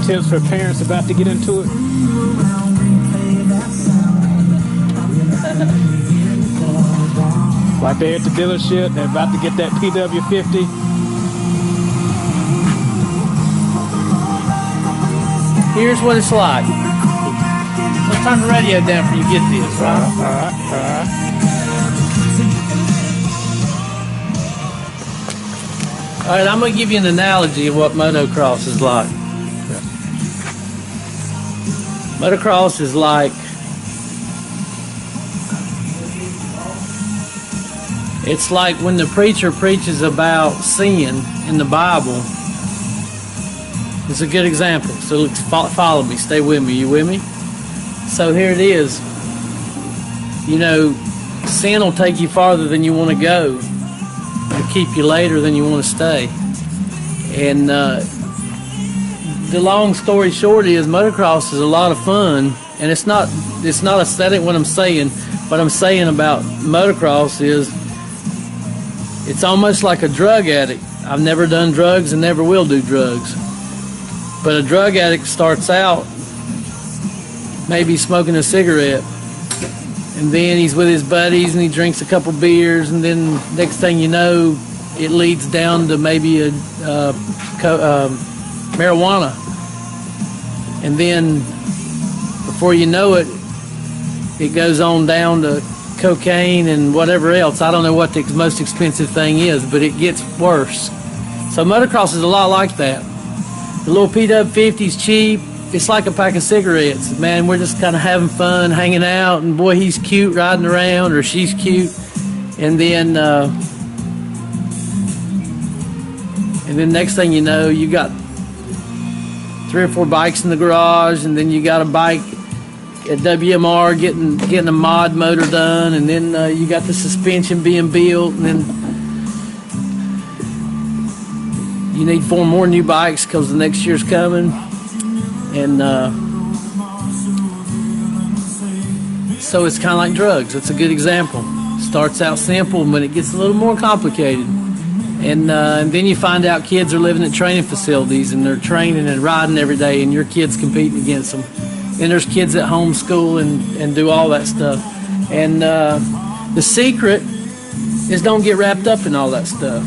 tips for parents about to get into it? Like they're at the dealership, they're about to get that PW50. Here's what it's like. Let's turn the radio down before you get this, right? All right. All right, I'm going to give you an analogy of what motocross is like. Motocross is like, it's like when the preacher preaches about sin in the Bible. It's a good example. So follow me, stay with me. You with me? So here it is. You know, sin will take you farther than you want to go. It'll keep you later than you want to stay. And the long story short is motocross is a lot of fun, and it's not aesthetic what I'm saying. What I'm saying about motocross is it's almost like a drug addict. I've never done drugs and never will do drugs. But a drug addict starts out maybe smoking a cigarette, and then he's with his buddies and he drinks a couple beers, and then next thing you know, it leads down to maybe a marijuana. And then before you know it, it goes on down to cocaine and whatever else. I don't know what the most expensive thing is, but it gets worse. So motocross is a lot like that. The little PW50's cheap. It's like a pack of cigarettes. Man, we're just kind of having fun, hanging out, and boy, he's cute riding around, or she's cute. And then next thing you know, you got 3 or 4 bikes in the garage, and then you got a bike at WMR getting a mod motor done, and then you got the suspension being built, and then you need 4 more new bikes because the next year's coming. And so it's kind of like drugs. It's a good example. Starts out simple, but it gets a little more complicated. And then you find out kids are living at training facilities, and they're training and riding every day, and your kid's competing against them. And there's kids at homeschool and do all that stuff. And the secret is don't get wrapped up in all that stuff.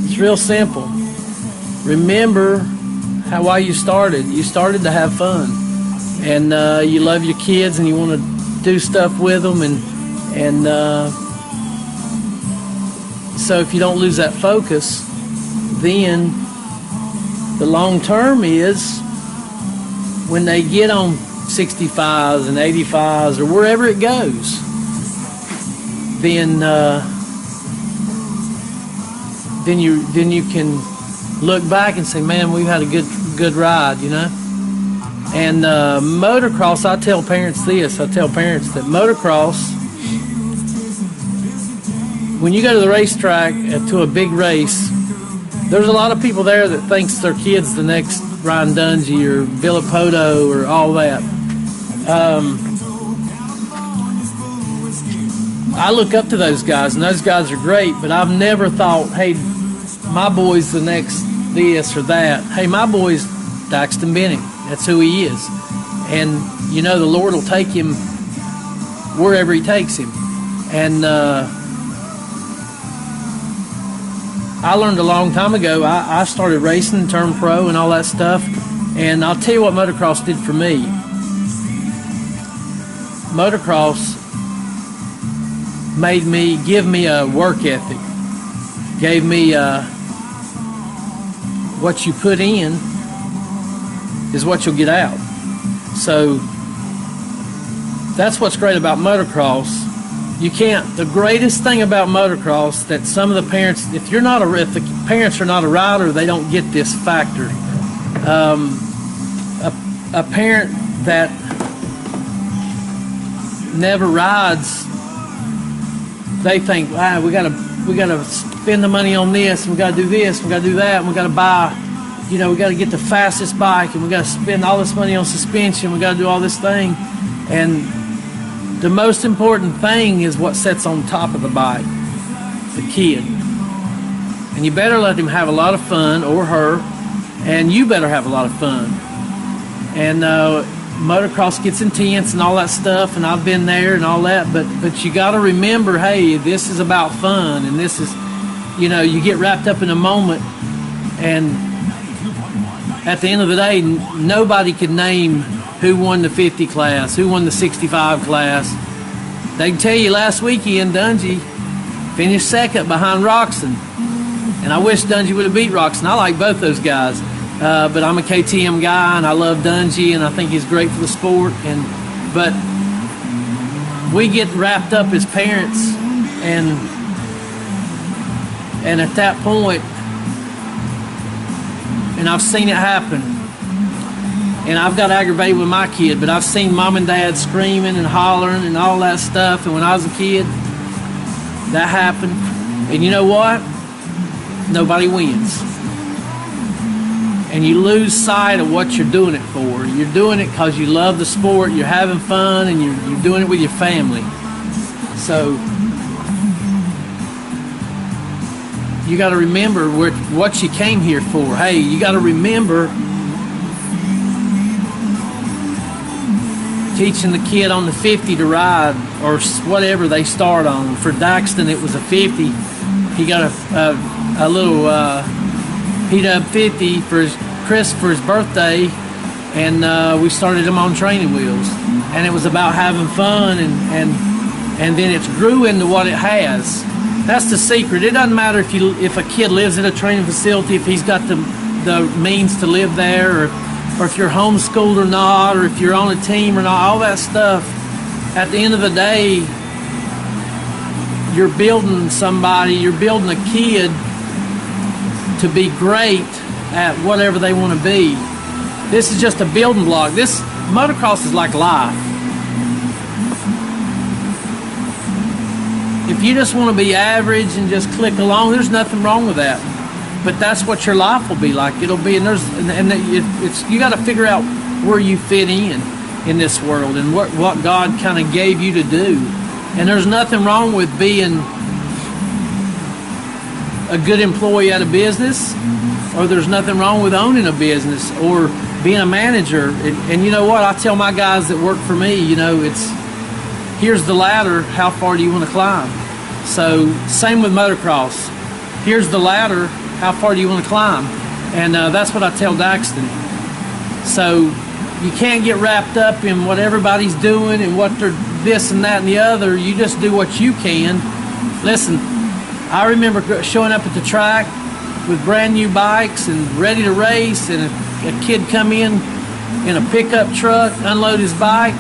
It's real simple. Remember why you started. You started to have fun, and you love your kids, and you want to do stuff with them, and so if you don't lose that focus, then the long term is when they get on 65s and 85s or wherever it goes, then you can look back and say, man, we've had a good ride, you know. And motocross, I tell parents that motocross, when you go to the racetrack to a big race, there's a lot of people there that thinks their kid's the next Ryan Dungey or Villapoto or all that. I look up to those guys, and those guys are great, but I've never thought, hey, my boy's the next this or that. Hey, my boy's Daxton Bennick. That's who he is. And, you know, the Lord will take him wherever he takes him. And I learned a long time ago, I started racing, turned pro and all that stuff. And I'll tell you what motocross did for me. Motocross give me a work ethic. Gave me what you put in is what you'll get out. So that's what's great about motocross. The greatest thing about motocross that some of the parents, if the parents are not a rider, they don't get this factor. A parent that never rides, they think, we gotta spend the money on this, and we gotta do this, we gotta do that, and we gotta buy, we gotta get the fastest bike, and we gotta spend all this money on suspension, we gotta do all this thing. And the most important thing is what sits on top of the bike, the kid. And you better let him have a lot of fun, or her, and you better have a lot of fun. and motocross gets intense and all that stuff, and I've been there and all that, but you got to remember, hey, this is about fun, and this is, you get wrapped up in a moment, and at the end of the day, nobody could name who won the 50 class, who won the 65 class. They can tell you last weekend, Dungy finished second behind Roxon, and I wish Dungy would have beat Roxon. I like both those guys. But I'm a KTM guy, and I love Dungy, and I think he's great for the sport. But we get wrapped up as parents, and at that point, and I've seen it happen, and I've got aggravated with my kid, but I've seen mom and dad screaming and hollering and all that stuff, and when I was a kid, that happened. And you know what? Nobody wins. And you lose sight of what you're doing it for. You're doing it because you love the sport, you're having fun, and you're doing it with your family. So you got to remember what you came here for. Hey, you got to remember teaching the kid on the 50 to ride, or whatever they start on. For Daxton, it was a 50. He got a little P-Dub 50 for his birthday, and we started him on training wheels, and it was about having fun, and then it's grew into what it has. That's the secret. It doesn't matter if a kid lives at a training facility, if he's got the means to live there, or if you're homeschooled or not, or if you're on a team or not, all that stuff. At the end of the day, you're building somebody, you're building a kid to be great at whatever they want to be. This is just a building block. This motocross is like life. If you just want to be average and just click along, there's nothing wrong with that. But that's what your life will be like. It'll be, you got to figure out where you fit in this world, and what God kind of gave you to do. And there's nothing wrong with being a good employee at a business, or there's nothing wrong with owning a business or being a manager. And you know what? I tell my guys that work for me, it's here's the ladder, how far do you want to climb? So same with motocross. Here's the ladder, how far do you want to climb? And that's what I tell Daxton. So you can't get wrapped up in what everybody's doing and what they're this and that and the other. You just do what you can. Listen, I remember showing up at the track with brand new bikes and ready to race, and a kid come in a pickup truck, unload his bike,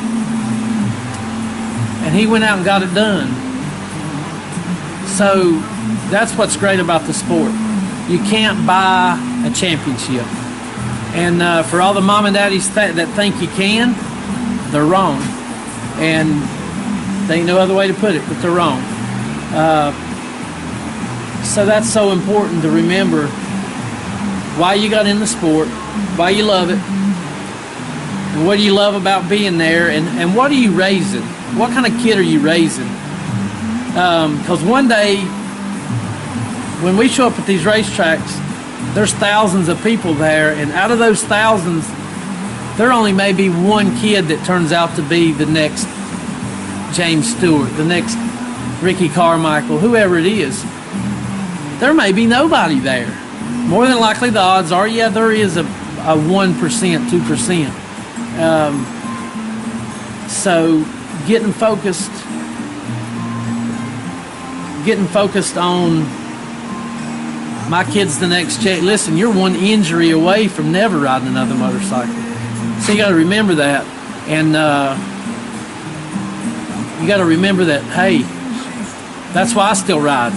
and he went out and got it done. So that's what's great about the sport. You can't buy a championship. And for all the mom and daddies that think you can, they're wrong. And there ain't no other way to put it, but they're wrong. So that's so important to remember why you got in the sport, why you love it, and what do you love about being there, and what are you raising? What kind of kid are you raising? Because one day, when we show up at these racetracks, there's thousands of people there, and out of those thousands, there only may be one kid that turns out to be the next James Stewart, the next Ricky Carmichael, whoever it is. There may be nobody there. More than likely, the odds are, yeah, there is a 1%, 2%. So getting focused on my kid's the next check. Listen, you're one injury away from never riding another motorcycle. So you got to remember that, and you got to remember that, hey, that's why I still ride.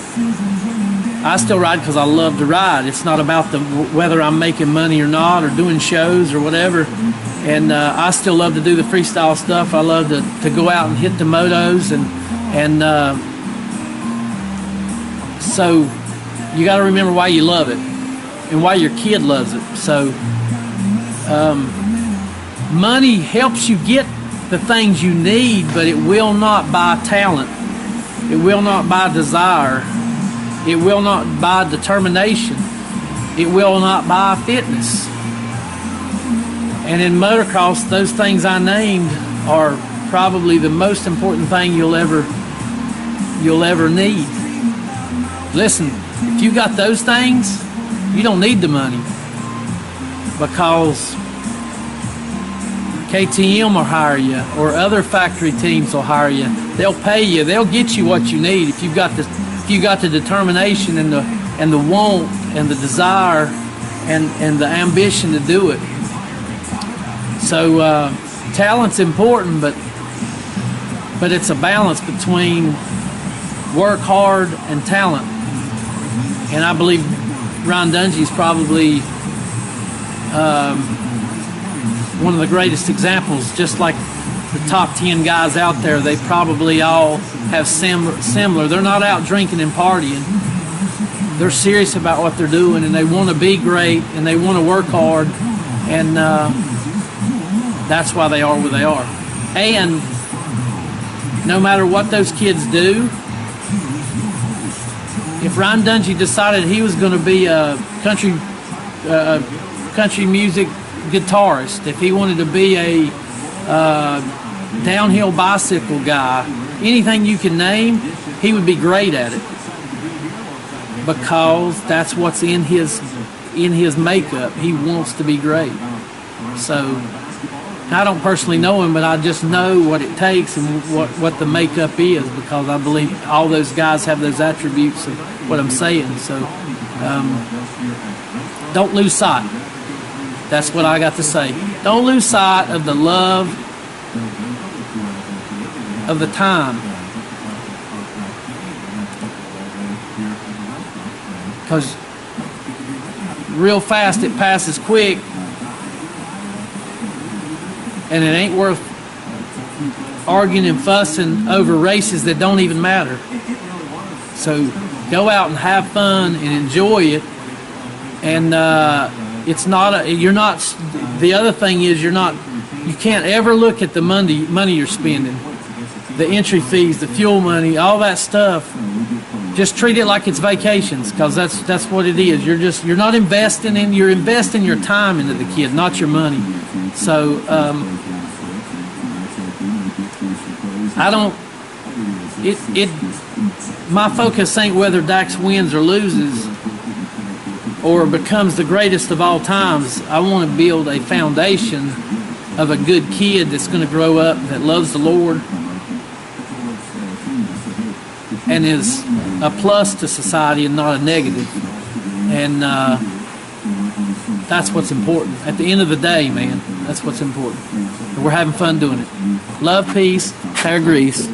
I still ride because I love to ride. It's not about whether I'm making money or not, or doing shows or whatever. And I still love to do the freestyle stuff. I love to go out and hit the motos, and so you got to remember why you love it and why your kid loves it. So money helps you get the things you need, but it will not buy talent. It will not buy desire. It will not buy determination. It will not buy fitness. And in motocross, those things I named are probably the most important thing you'll ever need. Listen, if you got those things, you don't need the money, because KTM will hire you, or other factory teams will hire you. They'll pay you. They'll get you what you need if you've got the determination and the want and the desire and the ambition to do it. So talent's important, but it's a balance between work hard and talent. And I believe Ryan Dungey is probably one of the greatest examples. Just like the top 10 guys out there, they probably all have similar. They're not out drinking and partying. They're serious about what they're doing, and they want to be great, and they want to work hard, and that's why they are where they are. And no matter what those kids do, if Ryan Dungey decided he was going to be a country music guitarist, if he wanted to be a downhill bicycle guy, anything you can name, he would be great at it, because that's what's in his makeup. He wants to be great. So I don't personally know him, but I just know what it takes and what the makeup is, because I believe all those guys have those attributes of what I'm saying. So don't lose sight. That's what I got to say. Don't lose sight of the love of the time, because real fast it passes quick, and it ain't worth arguing and fussing over races that don't even matter. So go out and have fun and enjoy it. And it's not you're not. The other thing is you can't ever look at the money you're spending, the entry fees, the fuel money, all that stuff. Just treat it like it's vacations, because that's what it is. You're not investing you're investing your time into the kid, not your money. So my focus ain't whether Dax wins or loses or becomes the greatest of all times. I want to build a foundation of a good kid that's going to grow up, that loves the Lord, and is a plus to society and not a negative. And that's what's important. At the end of the day, man, that's what's important. And we're having fun doing it. Love, peace, hair grease.